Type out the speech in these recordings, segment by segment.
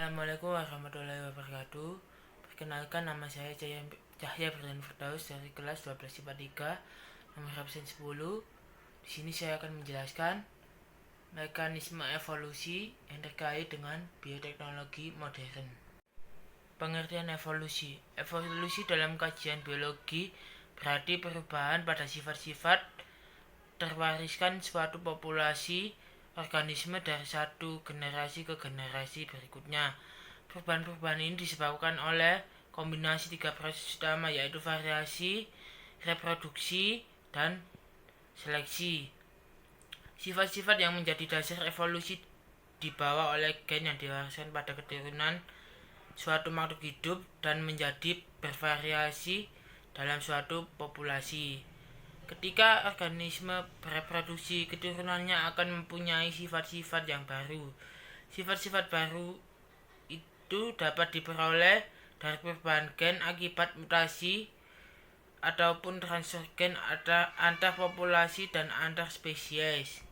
Assalamualaikum warahmatullahi wabarakatuh. Perkenalkan, nama saya Cahya Firdan Firdaus dari kelas 12 IPA 3, nomor absen 10. Di sini saya akan menjelaskan mekanisme evolusi yang terkait dengan bioteknologi modern. Pengertian evolusi. Evolusi dalam kajian biologi berarti perubahan pada sifat-sifat terwariskan suatu populasi organisme dari satu generasi ke generasi berikutnya. Perubahan-perubahan ini disebabkan oleh kombinasi tiga proses utama, yaitu variasi, reproduksi, dan seleksi. Sifat-sifat yang menjadi dasar evolusi dibawa oleh gen yang diwariskan pada keturunan suatu makhluk hidup dan menjadi bervariasi dalam suatu populasi. Ketika organisme bereproduksi, keturunannya akan mempunyai sifat-sifat yang baru. Sifat-sifat baru itu dapat diperoleh dari perubahan gen akibat mutasi ataupun transfer gen antar populasi dan antar spesies.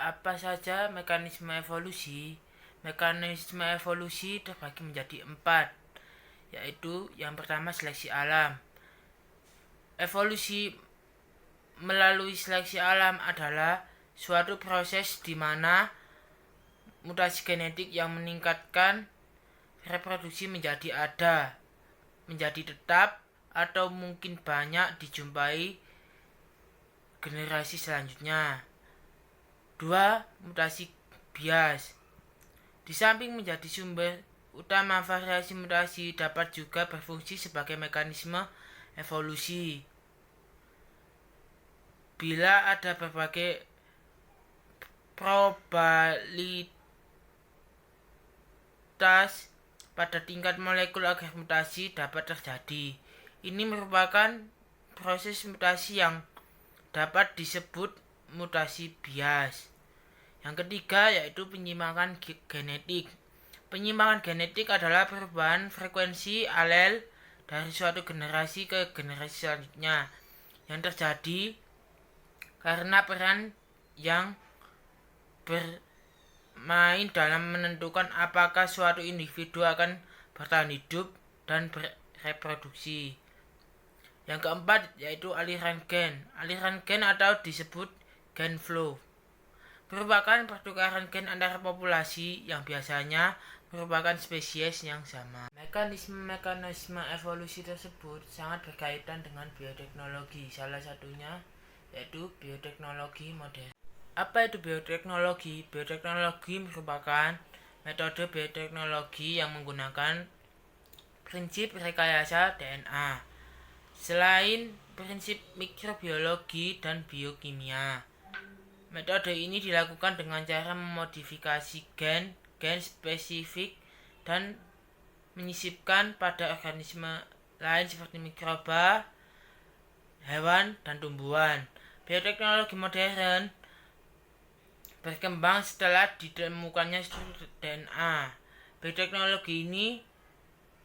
Apa saja mekanisme evolusi? Mekanisme evolusi terbagi menjadi 4, yaitu yang pertama seleksi alam. Evolusi melalui seleksi alam adalah suatu proses di mana mutasi genetik yang meningkatkan reproduksi menjadi tetap, atau mungkin banyak dijumpai generasi selanjutnya. 2. Mutasi bias. Di samping menjadi sumber utama variasi, mutasi dapat juga berfungsi sebagai mekanisme evolusi. Bila ada berbagai probabilitas pada tingkat molekul agar mutasi dapat terjadi. Ini merupakan proses mutasi yang dapat disebut mutasi bias. Yang ketiga yaitu penyimpangan genetik. Penyimpangan genetik adalah perubahan frekuensi alel dari suatu generasi ke generasi selanjutnya yang terjadi karena peran yang bermain dalam menentukan apakah suatu individu akan bertahan hidup dan bereproduksi. Yang keempat yaitu aliran gen. Aliran gen atau disebut gen flow merupakan pertukaran gen antara populasi yang biasanya merupakan spesies yang sama. Mekanisme evolusi tersebut sangat berkaitan dengan bioteknologi. Salah satunya yaitu bioteknologi modern. Apa itu bioteknologi? Bioteknologi merupakan metode bioteknologi yang menggunakan prinsip rekayasa DNA selain prinsip mikrobiologi dan biokimia. Metode ini dilakukan dengan cara memodifikasi gen spesifik dan menyisipkan pada organisme lain seperti mikroba, hewan, dan tumbuhan. Bioteknologi modern berkembang setelah ditemukannya struktur DNA. Bioteknologi ini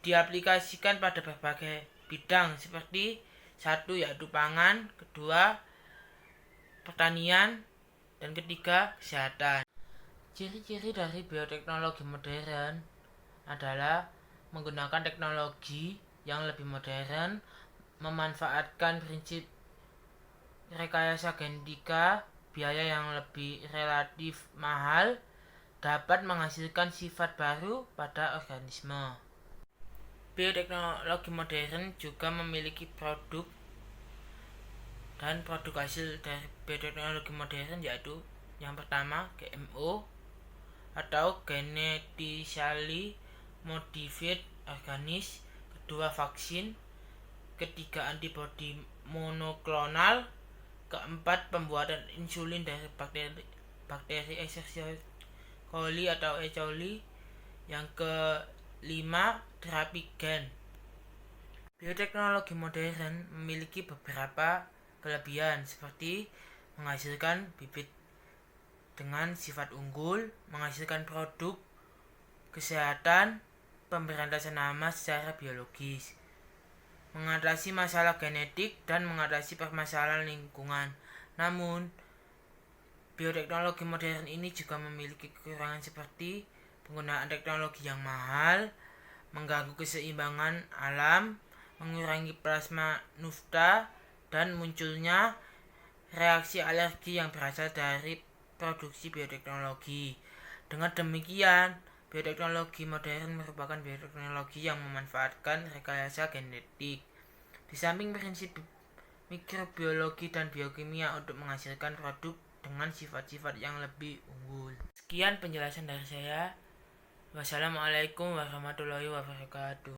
diaplikasikan pada berbagai bidang seperti 1. Yaitu pangan, 2. Pertanian, dan 3. Kesehatan. Ciri-ciri dari bioteknologi modern adalah menggunakan teknologi yang lebih modern, memanfaatkan prinsip rekayasa genetika, biaya yang lebih relatif mahal, dapat menghasilkan sifat baru pada organisme. Bioteknologi modern juga memiliki produk hasil dari bioteknologi modern, yaitu yang pertama GMO atau genetically modified organism, kedua vaksin, ketiga antibodi monoklonal, keempat pembuatan insulin dari bakteri Escherichia coli atau E. coli, yang kelima terapi gen. Bioteknologi modern memiliki beberapa kelebihan seperti menghasilkan bibit dengan sifat unggul, menghasilkan produk kesehatan, pemberantasan hama secara biologis, mengatasi masalah genetik, dan mengatasi permasalahan lingkungan. Namun, bioteknologi modern ini juga memiliki kekurangan seperti penggunaan teknologi yang mahal, mengganggu keseimbangan alam, mengurangi plasma nafta, dan munculnya reaksi alergi yang berasal dari produksi bioteknologi. Dengan demikian, bioteknologi modern merupakan bioteknologi yang memanfaatkan rekayasa genetik. Di samping prinsip mikrobiologi dan biokimia untuk menghasilkan produk dengan sifat-sifat yang lebih unggul. Sekian penjelasan dari saya. Wassalamualaikum warahmatullahi wabarakatuh.